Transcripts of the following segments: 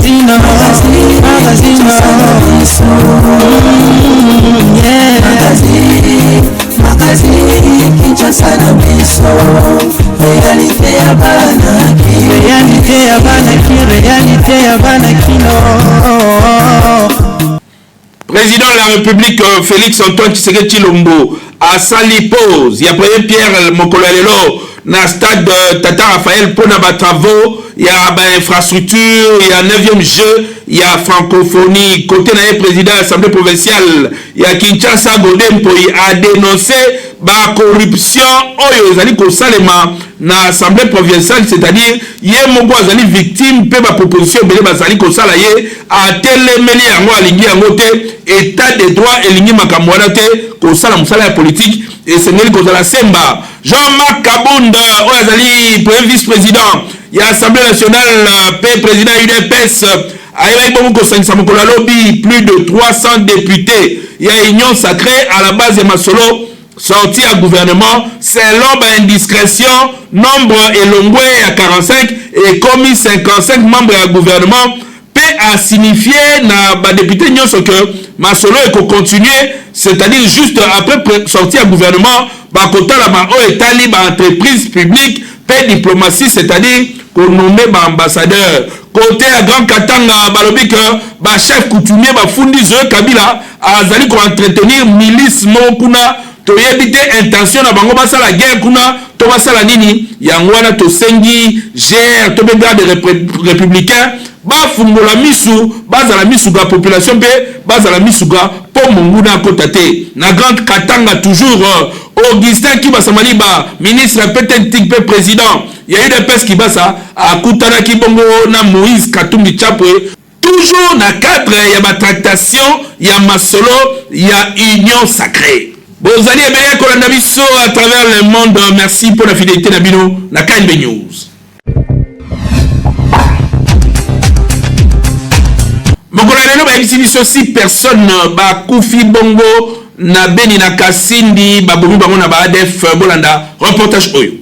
Président de la République Félix Antoine Tshisekedi Tshilombo a sali pause. Il y a premier Pierre Mokololelo na stade Tata Raphaël pour na travaux. Il y a infrastructure, il y a 9e jeu, il y a francophonie. Côté na président de l'Assemblée provinciale, il y a Kinshasa Godempo, il a dénoncé la corruption. Oyo ezali ko salema na Assemblée provinciale, c'est-à-dire yé moko azali victime pe ba proposition belé bazali ko sala ye a telemeli yango alingi yango te état de droit elingi makambo wana te ko sala musala ya politique et sengeli ko sala semba. Jean-Marc Kabunda oyo azali premier vice-président ya Assemblée nationale pe président UDPS ayebai bongo ko sangisa mokolo lobby plus de 300 députés ya union sacrée à la base de Masolo sorti à gouvernement selon indiscrétion nombre élongwe à 45 et commis 55 membres à gouvernement peut à signifier na ba député nyonso que Masolo et continuer c'est-à-dire juste après sortir à gouvernement ba kotala ba o etali ba entreprise publique pe diplomatie c'est-à-dire qu'on nomme ba ambassadeur côté à Grand Katanga balobi que ba chef coutumier ba fundi Zoe Kabila azali ko entretenir milice mokuna to yebite intention na bango basala guerre kuna to basala nini yango wana to sengi gère to benga de républicain ba fungola misu bazala misu ga population be bazala misu ga po monguna kotate na Grand Katanga toujours Augustin Kibasamali ba ministre peut-être pe président il y a eu des pes qui basa à kutana ki bongo na Moïse Katumbi Chapwe toujours na cadre ya ba tractation ya Masolo ya union sacrée. Vous allez bien kolanda biso à travers le monde. Merci pour la fidélité na bino na KNB News. Mokolo lelo ba biso 6 personnes ba kufi bongo na Beni na Kasindi ba bomi bango na ba ADF bolanda reportage oyo.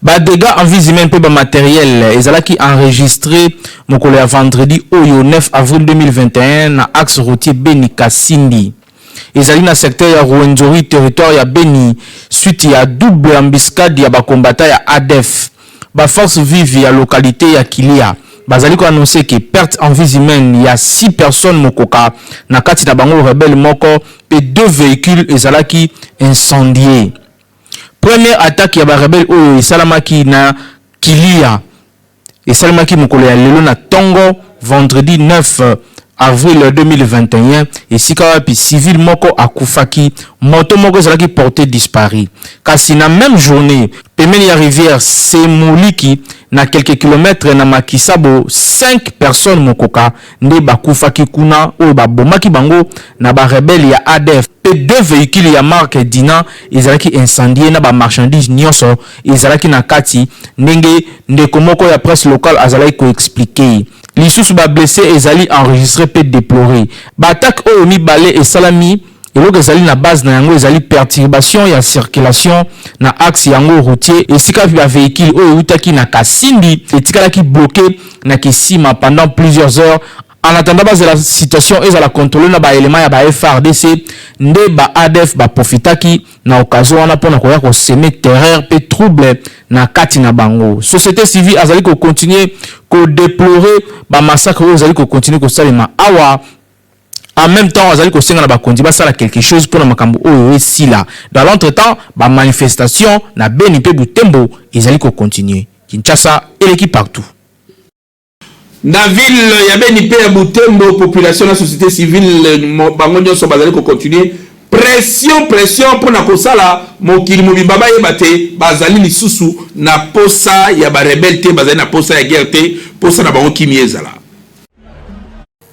Ba dégâts en vie humaine pe ba matériel ezalaki enregistré mokolo ya vendredi oyo 9 avril 2021 na axe routier Beni Kasindi. Ezali na secteur ya Rwenzori territoire ya Beni suite ya double embuscade ya ba combattant ya ADF. Ba force vive ya localité ya Kilia bazali ko annoncer que perte en vie humaine ya 6 personnes mokoka na kati na bango rebelle moko pe 2 véhicules ezalaki incendiés. Première attaque ya ba rebelle oyo esalamaki na Kilia esalamaki mokolo ya lelo na Tongo vendredi 9 avril 2021 et sikawapi civil moko akufaki moto moko ezalaki porté disparu kasi na même journée pemeni ya rivière Semuliki na quelques kilomètres na Makisabo 5 personnes mokoka nde bakufaki kuna oyo babomaki bango na ba rebelle ya ADF pe 2 véhicules ya marque Dina ezalaki incendié na ba marchandises nyonso ezalaki na kati ndenge ndeko moko ya presse locale azalaki ko expliquer. Lisusu ba blessé ezali enregistré pe déploré. Ba attaque oyo mibale esalami eloko ezali na base na yango ezali perturbation ya circulation na axe yango routier esika ba véhicule oyo utaki na Kasindi etikalaki bloqué na Kisima pendant plusieurs heures. En attendant la situation est à la contrôler na ba élément ya ba FRDC nde ba ADF ba profitaki na occasion wana pona koya ko semer terreur pe trouble na kati na bango. Société civile azali ko continuer ko déplorer ba massacre azali ko continuer ko salema awa. En même temps azali ko senga na ba kondi ba sala quelque chose pour na makambo oyo esila. Dans l'entretemps ba manifestation na Beni pe Butembo ezali ko continuer. Kinshasa et l'équipe partout. Na ville ya Beni pe ya Butembo population la société civile bango nyonso bazali ko continuer pression pour na kosala mokili mobimba yebate bazali lisusu na posa ya ba rebelle te bazali na posa ya guerre te posa na bango kimi ezala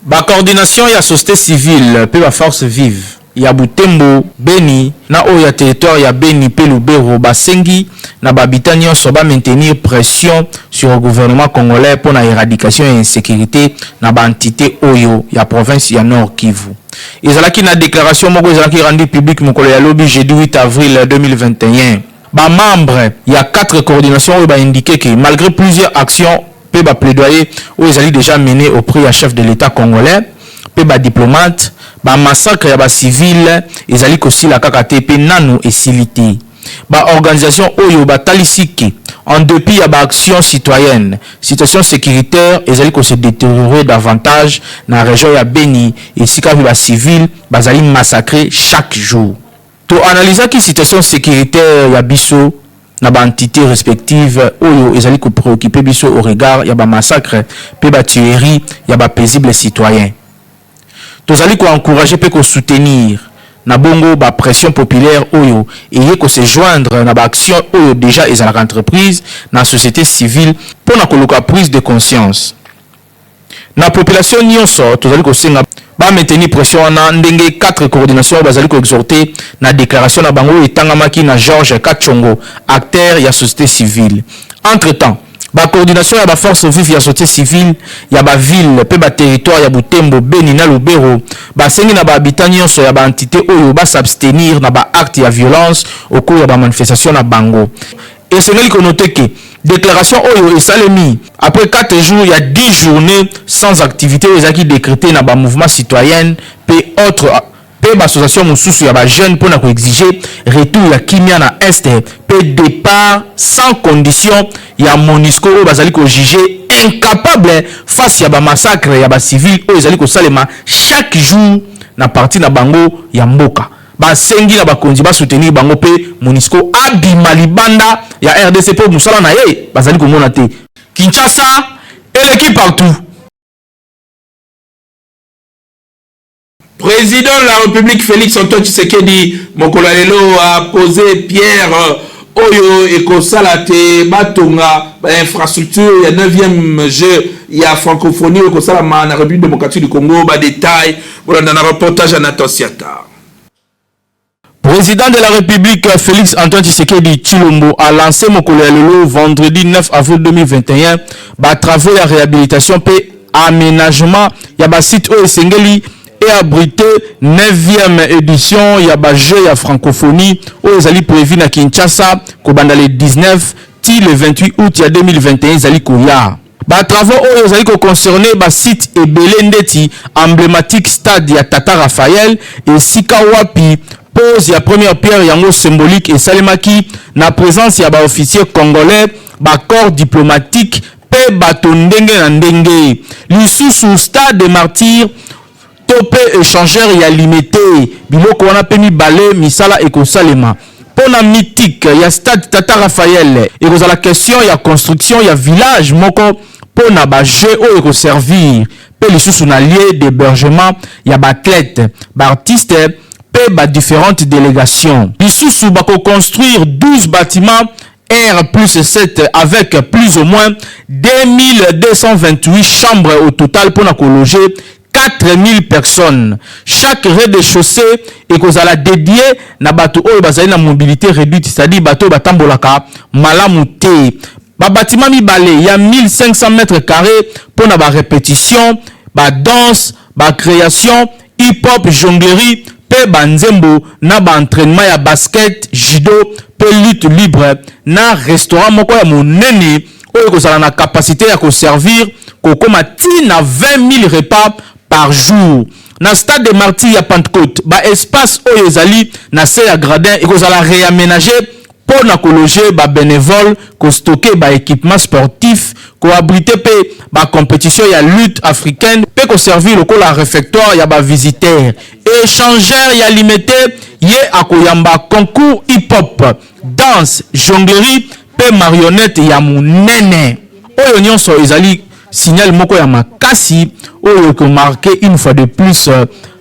ba coordination ya société civile pe ba force vive ya Butembo Beni na oya territoire ya Beni pe Lubero basengi na babita nyonso ba maintenir pression sur le gouvernement congolais pour la éradication et insécurité na ba entité oyo ya province ya Nord Kivu. Ezalaki na déclaration moko ezalaki rendu public mokolo ya lobi jeudi 8 avril 2021. Ba membre ya 4 coordinations oyo ba indiqué que malgré plusieurs actions pe ba plaidoyer où ils allaient déjà mené auprès du chef de l'État congolais, pe ba diplomate, ba massacre ya ba civil, ils allaient aussi la kakate pe nanu et silité. Ba organisation oyo ba talisiki en dépit ya ba action citoyenne, situation sécuritaire, ils allaient se détériorer davantage dans la région ya Beni et sika ba civil bazali massacrer chaque jour. To analyser qui situation sécuritaire ya biso na ba entité respective oyo ils allaient ko préoccuper biso au regard ya ba massacre pe ba tuerie ya ba paisible citoyen. To allez ko encourager pe ko soutenir na bongo ba pression populaire oyo et ko se joindre na ba action oyo déjà ils ont entreprise na société civile pour na koloka prise de conscience na population nyonso to allez ko senga ba maintenir pression na ndenge 4 coordination bazali ko exhorter na déclaration na bango etangamaki na Georges Kachongo acteur ya société civile. Entre temps ba coordination ya ba force vive ya société civile ya ba ville pe ba territoire ya Butembo Beni na Lubero ba sengi na ba habitants nyonso ya ba entité oyo ba s'abstenir na ba acte ya violence au cours ya ba manifestation na bango. Et c'est là qu'on note que déclaration oyo esalemi après 4 jours il y a 10 journées sans activité aux acquis décrété na ba mouvement citoyen pe autre pe ba association mususu ya ba jeune pour na ko exiger retour ya kimia na est pe départ sans condition ya MONUSCO oyo bazali ko juger incapable face ya ba massacre ya ba civil oyo ezali ko salema chaque jour na partie na bango ya mboka. Ba sengi na bakonzi ba soutenir bango pe MONUSCO abima libanda ya RDC pour musala na ye bazali ko mona te. Kinshasa et l'équipe partout. Président de la République Félix Antoine Tshisekedi Mokolalelo a posé pierre oyo ekosala te batonga infrastructure ya 9e jeu ya francophonie ekosala ma na République démocratique du Congo ba détail voilà dans un reportage à Nathan Siata. Président de la République Félix Antoine Tshisekedi Tshilombo a lancé Mokolalelo vendredi 9 avril 2021 ba travaux ya réhabilitation pe aménagement ya ba site o esengeli et abrité 9e édition ya ba jeu ya francophonie au ezali prévu na Kinshasa ko banda le 19 ti le 28 août ya 2021 ezali koya. Ba travaux o ezali ko concerner ba site ebele ndeti emblématique stade ya Tata Raphaël et sika wapi pose ya première pierre yango symbolique et salemaki na présence ya ba officier congolais ba corps diplomatique pe bato ndenge na ndenge lisusu stade des martyrs topé échangeur ya limité biloko wana pe mibale misala ekosalema pona mythique ya stade Tata Raphaël ekozala question ya construction ya village moko pona ba jeu o ekoservir pe lisusu na lieu d'hébergement ya ba athlète ba artiste pe ba différentes délégations lisusu bako construire 12 bâtiments R+7 avec plus ou moins 2228 chambres au total pour na loger 4000 personnes. Chaque rez-de-chaussée est dédié na bato oyo bazali na mobilité réduite, c'est-à-dire bato batambolaka malamu te. Ba bâtiment mibale ya 1500 mètres carrés pour na ba répétition, ba danse, ba création, hip-hop, jonglerie, pe banzembo na ba entraînement ya basket, judo, pe lutte libre na restaurant moko ya monene oyo kozala na capacité ya ko servir kokoma tina 20 000 repas par jour. Na stade de martyrs ya Pentecôte, ba espace oyo ezali na se ya gradin ekozala réaménager pour na loger ba bénévole ko stocker ba équipement sportif ko abriter pe ba compétition ya lutte africaine pe ko servir lokola réfectoire ya ba visiteur échangeur ya limité ye akoyamba concours hip hop danse jonglerie pe marionnette ya munene oyo nyonso ezali signal moko ya makasi oyo ko marquer une fois de plus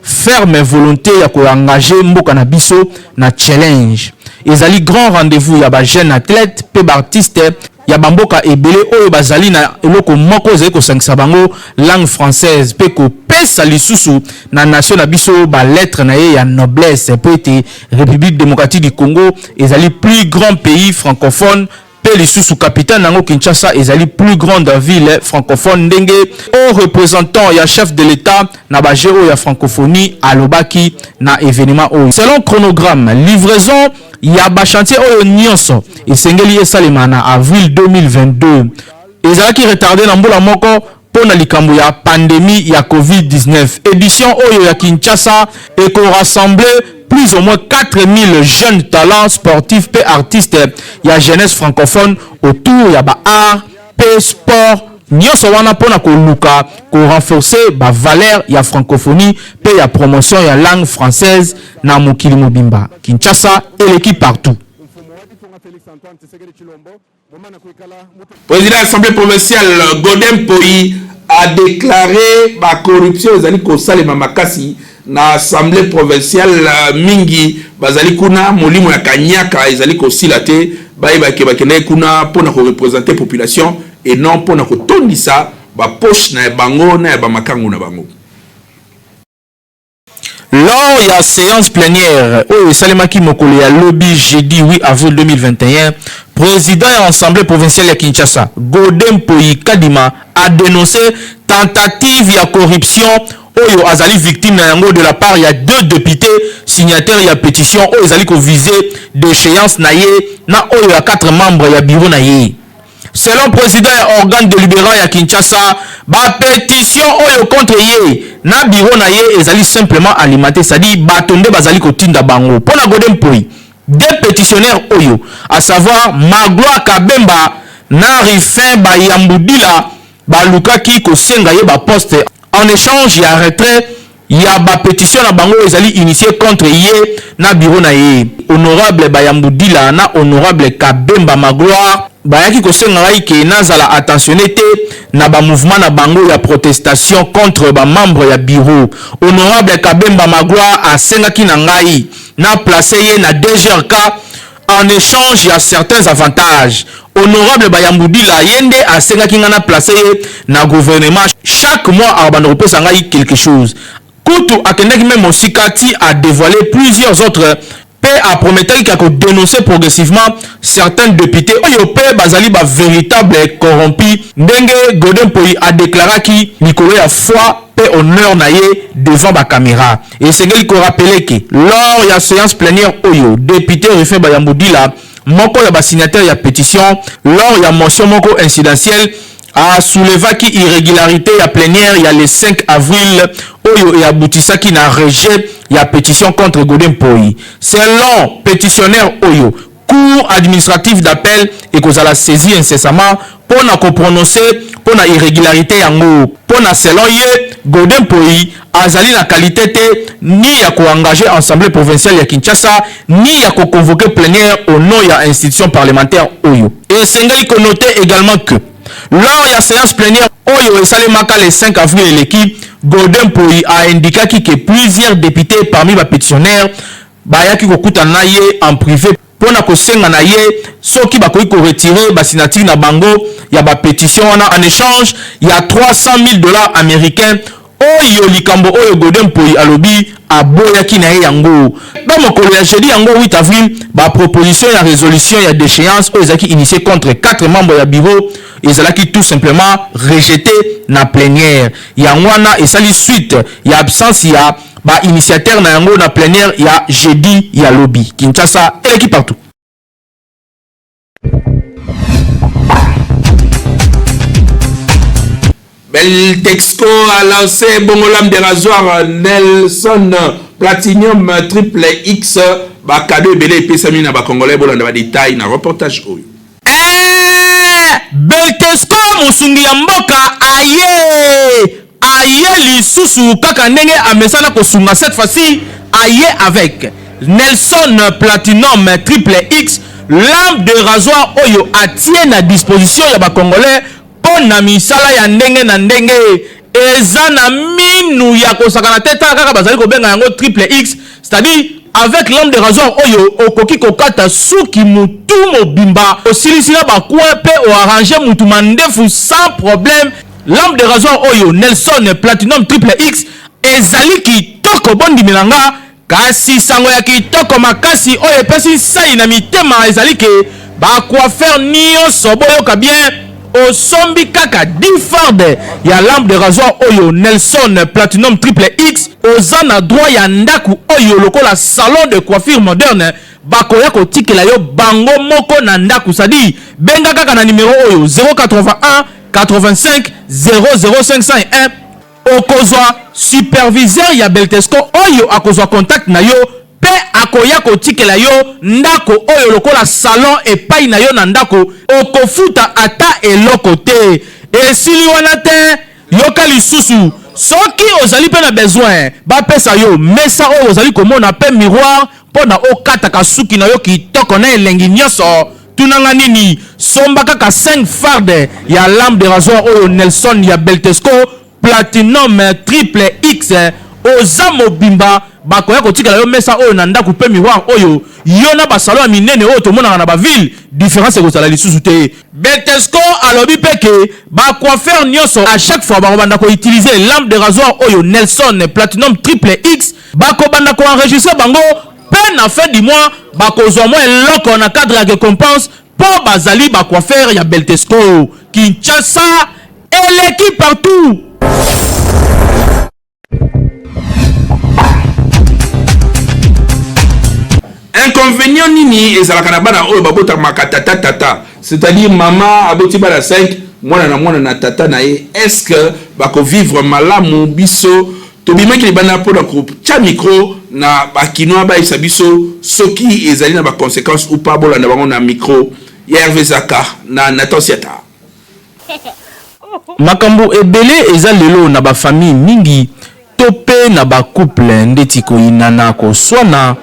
ferme volonté ya ko engager mboka na biso na challenge ezali grand rendez-vous ya ba jeune athlète pe ba artiste ya bamboka ebele oyo bazali na eloko moko ezali ko sangisa bango langue française pe ko pesa lisusu na nation na biso ba lettre na ye ya noblesse pe ete République démocratique du Congo ezali plus grand pays francophone pe lisusu capitale nango Kinshasa ezali plus grande ville francophone ndenge au représentant ya chef de l'état na ba géo ya francophonie alobaki na événement oyo selon chronogramme livraison ya ba chantier oyo nyonso esengeli esalema na avril 2022 ezalaki retardé na mbula moko pona likambo ya pandémie ya COVID-19. Édition oyo ya Kinshasa eko rassembler plus ou moins 4000 jeunes talents sportifs et artistes ya jeunesse francophone autour ya ba art pe sport nyonso wana pona koluka ko renforcer ba valeur ya francophonie pe ya promotion ya langue française na mokili mobimba. Kinshasa eleki partout. Président de l'Assemblée provinciale Godem Poyi a déclaré la corruption ezali kosala makasi na Assemblée provinciale mingi bazali kuna molimo ya kanyaka ezali kosila te bayebake bakende kuna pona ko représenter population et non pona ko tondisa ba poche na bango na ba makangu na bango. Lors de la séance plénière, au Salemaki Mokolo ya lobby jeudi 8 avril 2021, président de l'Assemblée provinciale de Kinshasa, Godem Poyi Kadima, a dénoncé tentative de corruption oyo azali victime na yango de la part il y a 2 députés signataires ya pétition oyo azali ko viser d'échéance na ye na oyo ya 4 membres ya bureau na ye. Selon président et organe délibérant ya Kinshasa, ba pétition oyo contre ye na bureau na ye ezali simplement alimenté, c'est-à-dire batonde bazali kotinda bango. Pona Godem Poyi, 2 pétitionnaires oyo, à savoir Magloire Kabemba na Rifin Bayambudila balukaki kosenga ye ba poste en échange ya retrait ya ba pétition na bango ezali initié contre ye na bureau na ye. Honorable Bayambudila na honorable Kabemba Magloire bayaki kosenga ngai ke nazala attentionné te na ba mouvement na bango ya protestation contre ba membre ya bureau. Honorable Kabemba Magloire asengaki na ngai na placer ye na DGRK en échange ya certains avantages. Honorable Bayambudila yende asengaki nga na placer ye na gouvernement chaque mois abanda kopesa ngai quelque chose. Kutu akendaki même Osikati a dévoilé plusieurs autres a promis qu'il a dénoncé progressivement certains députés oyo pe bazali ba véritable corrompu. Ndenge Godem Poyi a déclaré qui Nicolas a foi pe honneur na ye devant ba caméra. Et c'est qu'il ko rappeler que lors ya séance plénière oyo député Rifin Bayambudila moko ya ba signataire ya pétition lors ya motion moko incidentielle a soulevé qui irrégularité ya plénière il y a le 5 avril oyo et aboutisaki na rejet ya pétition contre Godem Poyi. Selon pétitionnaire oyo, cour administratif d'appel et qu'on a saisi incessamment pour na ko prononcer pour na irrégularité yango. Pour na selon ye Godem Poyi azali na qualité te ni ya ko engager assemblée provinciale ya Kinshasa ni ya ko convoquer plénière au nom ya institution parlementaire oyo. Et sengali ko noter également que lors de la séance plénière oyo esalemaka le 5 avril l'équipe Godem Poyi a indiqué que plusieurs députés parmi les pétitionnaires bayaki kokuta na ye en privé pour na kosenga na ye soki bakoki ko retirer ba signature na bango ya ba pétition en échange il y a $300,000 américains oyo likambo oyo Godem Poyi alobi aboyaki na ye yango. Ba mokolo ya jeudi yango 8 avril ba proposition ya résolution ya déchéance oyo ezaki initié contre 4 membres ya bureau ezalaki tout simplement rejeté na plénière. Yangwana esali suite ya absence ya ba initiateur na yango na plénière ya jeudi ya lobby. Kinshasa eleki partout. Beltexco a lancé Bongolam de rasoir Nelson Platinum Triple X ba cadeau belé et pesami na ba congolais bolanda ba détail na reportage oyo. Beltexco musungi ya mboka aye lisusu kaka ndenge amesana kosunga cette fois-ci aye avec Nelson Platinum Triple X lampe de rasoir oyo atient à disposition ya ba congolais pona misala ya ndenge na ndenge eza na minu ya kosakana teta kaka bazali kobenga yango Triple X, c'est-à-dire avec lampe de rasoir oyo okoki kokata suki mutu mobimba osilisila bakwa pe o arranger mutu mandefu sans problème. Lampe de rasoir oyo Nelson Platinum Triple X ezali kitoko bondi milanga kasi sango ya kitoko makasi oyo epesi sai na mitema ezali ke ba coiffeur nyonso boyoka bien osombi kaka 10 farde ya lampe de rasoir oyo Nelson Platinum Triple X oza na droit ya ndaku oyo lokola salon de coiffure moderne bakoya kotikela yo bango moko na ndako. Sadi benga kaka na numéro oyo 081 85 00501 okozwa superviseur ya Beltesco oyo akozwa contact na yo pe akoya kotikela yo ndako oyo lokola salon epai na yo na ndako okofuta ata eloko te. Esili wana te yoka lisusu soki ozali pe na besoin bapesa yo mesa oyo ozali komona pe miroir pona okataka suki na yo kitoko na elengi nyonso. Tunanga nini somba kaka 5 farde ya lampe de rasoir oyo Nelson ya Beltesco Platinum triple X oza mobimba bakoya kotikala yo mesa oyo na ndako pe miroir oyo yo na basalo ya minene oyo tomonaka na baville différence ekozala lisusu te. Beltesco alobi peke bacoiffeur nyonso à chaque fois bakobanda koutiliser lampe de rasoir oyo Nelson Platinum triple X bakobanda koenregistre bango pe na fin du mois bakozwa mwa eloko na cadre ya récompense po bazali bacoiffeur ya Beltesco. Kinshasa eleki partout. Inconvénient nini ezalaka na bana oyo babota makatata tata, c'est-à-dire maman aboti bana 5 mwana na tata na ye, est-ce que bako vivre malamu biso to bimaki li bana po na ko cha micro na bakinoa ba isa biso soki ezali na ba conséquences ou pas bolanda bango na micro ya Hervé Zaka na Nathan Siata. Makambo ebele eza lelo na ba famille mingi tope na ba couple ndeti ko inana ko swana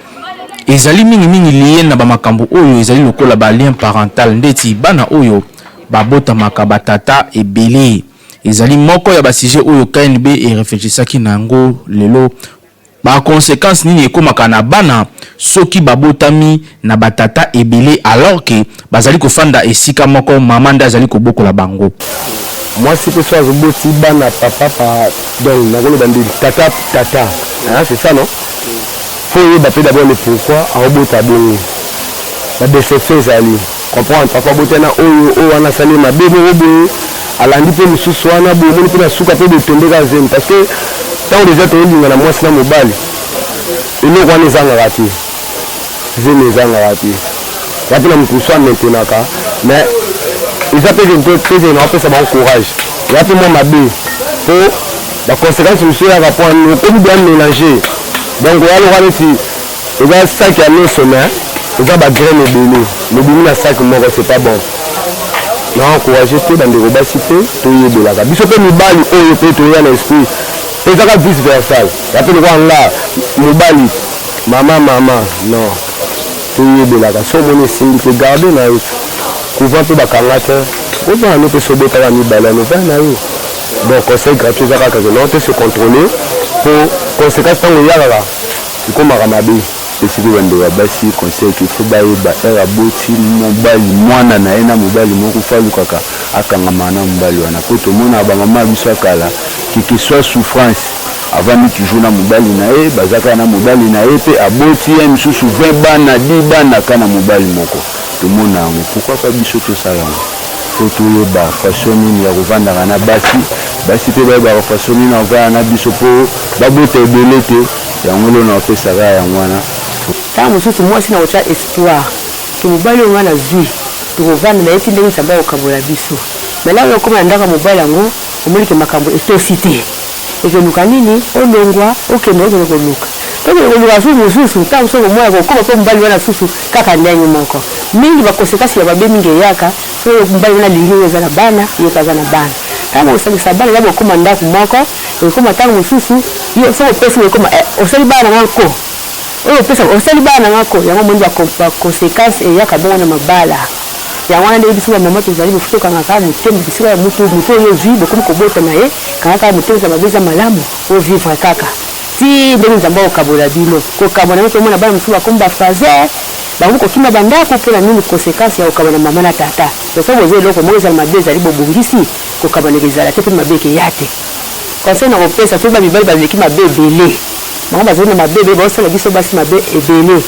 ezali mingi lié na ba makambo oyo ezali lokola ba lien parental ndeti bana oyo babota makaba tata ebele ezali moko ya ba sujet oyo KNB e réfléchissaki nango lelo ba conséquences nini ekomaka na bana soki babotami na batata ebele alors que bazali kofanda esika moko mama nda azali kobokola bango. Moi si que soit zoboti bana papa donc na golo bandi tata c'est ça non. Faut y battre d'abord le pourquoi en bota bongo la déception ezali comprendre papa botena oyo wana sali mabebe obo alandi pe mususu wana bo moni pe na suka pe de tendeka zem parce que tant les autres linga na mwasi na mobali ino kwa nezanga rati zeme zanga rati yapi na mkuswa maintenant ka mais ils appellent un peu très énorme ça bon courage yapi moi mabe pour la conséquence sur la rapport nous comme bien mélanger donc voilà le si il va ça qui a mis sommet il va ba graine de l'eau na sac moi c'est pas bon non encourager tout dans des robacité tout y de la biso pe mibali oyo pe to ya na esprit et ça va vice versa ya pe le là mibali mama non tout y de la so mon singi que garder na couvent pe bakangata on va nous pe sobeta la mibali no va na yo donc conseil gratuit ça va que non te se contrôler pour conséquence tant ya là comme ramabi esiki bando ya basi conseil qu'il faut baeba era boti mobali mwana na ena mobali moko falu kaka akangama na mobali wana ko to mona ba mama biso kala qui soit souffrance avant ni toujours na mobali na e bazaka na mobali na e pe aboti ya misusu 20 bana 10 bana kana mobali moko to mona ngo pourquoi pas biso to sala faut to ba façon ni ya kovanda na basi pe ba façon ni na va na biso po babote belete ya ngolo na pesa ya mwana. Tant mususu moi sina ocha espoir que mobali ngana zui to vana na yeti ndenge samba okabola biso mela yo koma ndaka mobali ngo omulike makambo etosité ezo luka nini olongwa okende ozo koluka to ko luka mususu tant so moi ko koma ko mobali wana susu kaka ndanyi moko mingi ba conséquences ya babe mingi yaka so mobali wana lingi za na bana yo kaza na bana kama usabisa bana yabo koma ndaka moko e koma tangu mususu yo so pesa yo koma osali bana ngako oyo pesa osali bana ngako yango mondi ya conséquence e yaka bongo na mabala ya wana nde biso ba mama tozali bifutoka ngaka mutembe bisika mutu yo vivre comme kobota na ye kaka mutembe za mabeza malamu o vivre kaka ti ndenge nzamba okabola bino ko kabona mko mona bana musuba komba fazer bango ko kima bandako ke na nini conséquence ya okabona mama na tata to so bozo loko mo za mabeza ali bobungisi ko kabona bezala te pe mabeke yate conseil na ko pesa to ba bibali ba leki mabebele mama bazona mabebe ba osala biso basi mabe ebele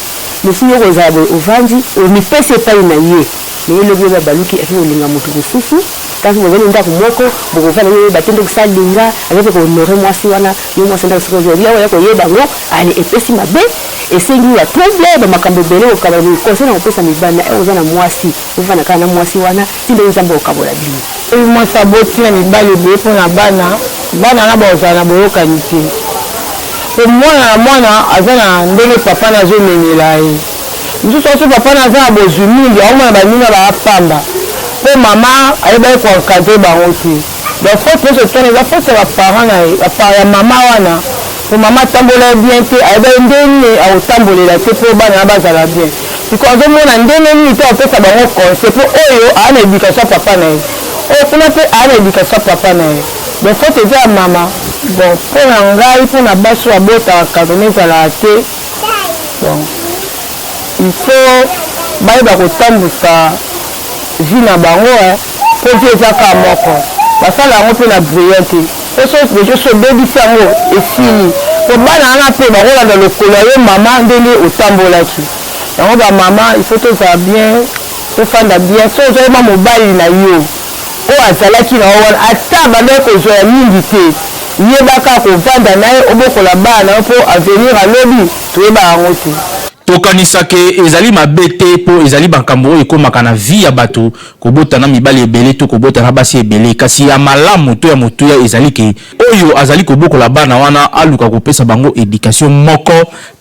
musuyo ko za bo ovandi o mi pese pa ina ye mais le biba baluki afi olinga mutu kususu kasi bozali ndako moko bokofana ye batende kusalinga avec ko honore mwasi wana yo mwasi ndako siko yo ya ko yeba ngo ali epesi mabe esengi ya trouble ba makambo bele okabala conseil na kopesa mibana oza na mwasi ovana kana na mwasi wana tinde nzambe okabola bino mwasi aboti na mibali ebele mpona bana na baozala na boyokani te mwana aza na ndenge papa nazomemela ye mosusu oso papa naza na bozwi mingi aomona bamina baapamba mpo mama ayebaki koencadre bango te bafaute nyonso twana eza faute ya baparent na ye ya mama wana po mama atambola bien te ayebaki ndenge akotambolela te mpo bana na bazala bien siko azomona ndenge nini te apesa bango conseil mpo oyo aa na éducation papa na ye oyo kuna mpe aa na éducation papa na ye bafaute eza ya mama bon mpo na ngai mpo na basi oyo abotaka kantone ezalaka te bon il faut bayeba kotambusa vie na bango mpo vie ezaka moko basala yango mpe na brillant te soso obebisi yango esili po bana wana mpe bakolanda lokolo ya yo mama ndenge otambolaki yango bamama il faut tozala bien tofanda bien so ozoyeba mobali na yo oyo azalaki na yo wana ata bandaki kozwela mingi te yebaka kovanda na ye obokola bana na yo mpo avenir alobi toyeba yango te tokanisaka ezali mabe te mpo ezali makambo oyo ekomaka na vie ya bato kobotana mibali ebele to kobotana basi ebele kasi ya malamu to ya motuya ezali ke oyo azali kobokola bana wana aluka kopesa bango éducation moko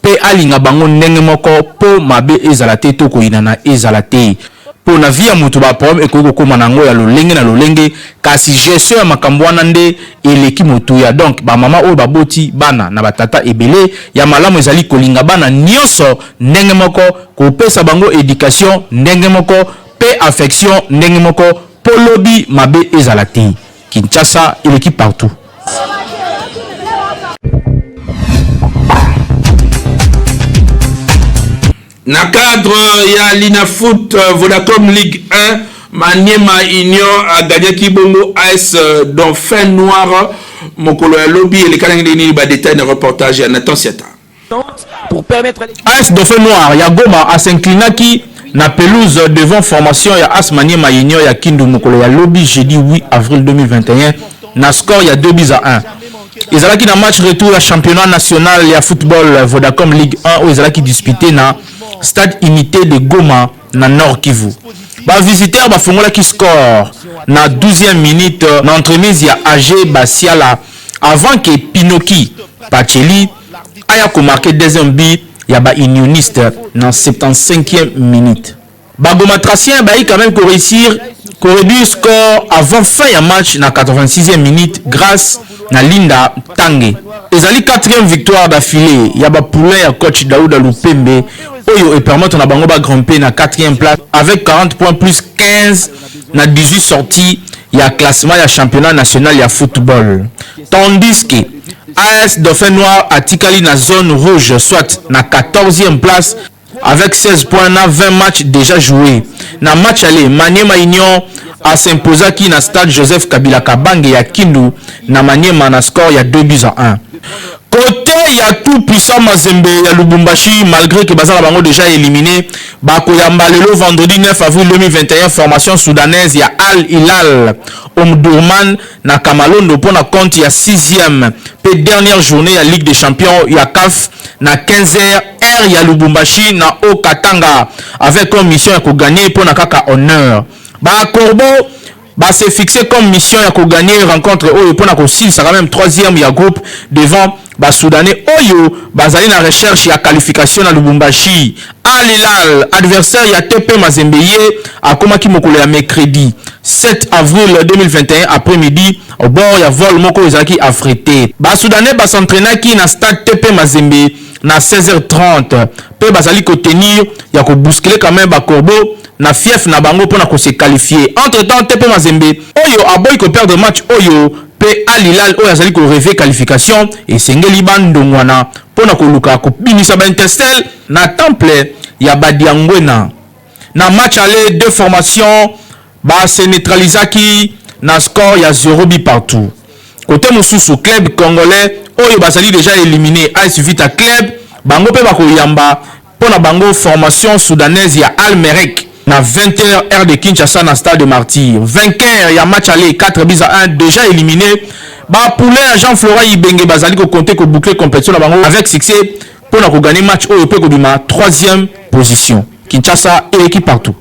mpe alinga bango ndenge moko mpo mabe ezala te to koyina na ezala te mpo na vie ya moto baproblème ekoki kokóma nango ya lolenge na lolenge kasi gestion ya makambo wana nde eleki motuya donc bamama oyo baboti bana na batata ebele ya malamu ezali kolinga bana nyonso ndenge moko kopesa bango éducation ndenge moko mpe affection ndenge moko mpo lobi mabe ezala te. Kinshasa eleki partout. Na cadre ya Linafoot Vodacom Ligue 1, Maniema Union a gagné Kibongo AS Dauphin Noir. Mokolo ya lobby et les canadiens ba détail de reportage à Nathan Siata. Pour permettre AS Dauphin Noir ya Goma a s'inclinaki na pelouse devant formation ya AS Maniema Union ya Kindu mokolo ya lobby jeudi 8 avril 2021 na score ya 2-1. Ezalaki na match retour ya championnat national ya football Vodacom Ligue 1 où ezalaki disputé na stade unité de Goma na Nord Kivu. Ba visiteur ba fongola ki score na 12e minute na entremise ya AG Basiala avant que Pinoki Pacheli aya ko marquer deuxième but ya ba unioniste na 75e minute. Ba Gomatracien ba quand même ko réussir ko réduire score avant fin ya match na 86e minute grâce na Linda Tange. Ezali 4e victoire d'affilée ya ba poulain ya coach Daouda Lupembe oyo et permettre na bango ba grimper na 4e place avec 40 points plus 15 na 18 sorties ya classement ya championnat national ya football. Tandis que AS Dauphin Noir a tikali na zone rouge soit na 14e place avec 16 points na 20 matchs déjà joués. Na match aller Maniema Union a s'imposé qui na stade Joseph Kabila Kabange ya Kindu na Maniema na score ya 2-1. Côté ya tout puissant Mazembe ya Lubumbashi malgré que Bazala Bango déjà éliminé Bakoyamba lelo vendredi 9 avril 2021 formation soudanaise ya Al Hilal Omdurman na Kamalondo pour na compte ya 6e et dernière journée ya Ligue des Champions ya CAF na 15h R ya Lubumbashi na Okatanga avec comme mission ya ko gagner pour na kaka honneur ba Corbo bah c'est fixé comme mission ya ko gagner rencontre oyo pour na ko sil ça quand même 3e ya groupe devant ba Soudanais oyo bazali na recherche ya qualification na Lubumbashi. Al Hilal adversaire ya TP Mazembe a komaki mokolo ya mercredi 7 avril 2021 après-midi au bord ya vol moko ezaki affrété. Ba Soudanais ba s'entraînaki na stade TP Mazembe na 16h30 pe bazali ko tenir ya ko bousculer quand même ba Corbo na fief na bango pour na ko se qualifier. Entre temps TP Mazembe oyo aboy ko perdre match oyo pe Al Hilal oyo azali ko rêver qualification et sengeli bandongwana pour na ko luka ko binisa ba Interstel na temple ya Badiangwena. Na match aller deux formations ba se neutralisaki na score ya 0 but partout. Côté mosusu club congolais oyo bazali déjà éliminé AS Vita Club bango pe bako yamba pour na bango formation soudanaise ya Al Merrek na 20h heure de Kinshasa na stade de Martyr. Vainqueur ya match aller 4-1 déjà éliminé. Ba poulain Jean-Florent Ibenge bazali ko compter ko boucler compétition na bango avec succès pour la gagner match au peut kobima 3e position. Kinshasa et l'équipe partout.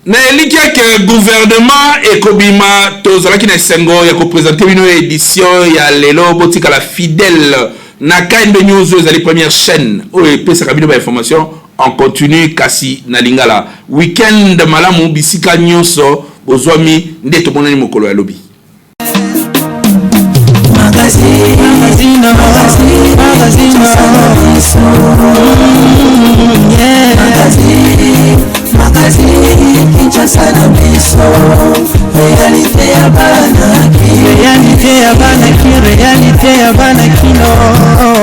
Na eliki que gouvernement et kobima tozalaki na sengo ya ko présenter une édition ya lelo botika la fidèle na KNB News ezali première chaîne o pesa kabino ba information en continu kasi na lingala weekend malamu bisika nyonso bozwami nde to monani mokolo ya lobi Kinshasa na biso réalité ya bana ki réalité ya bana kino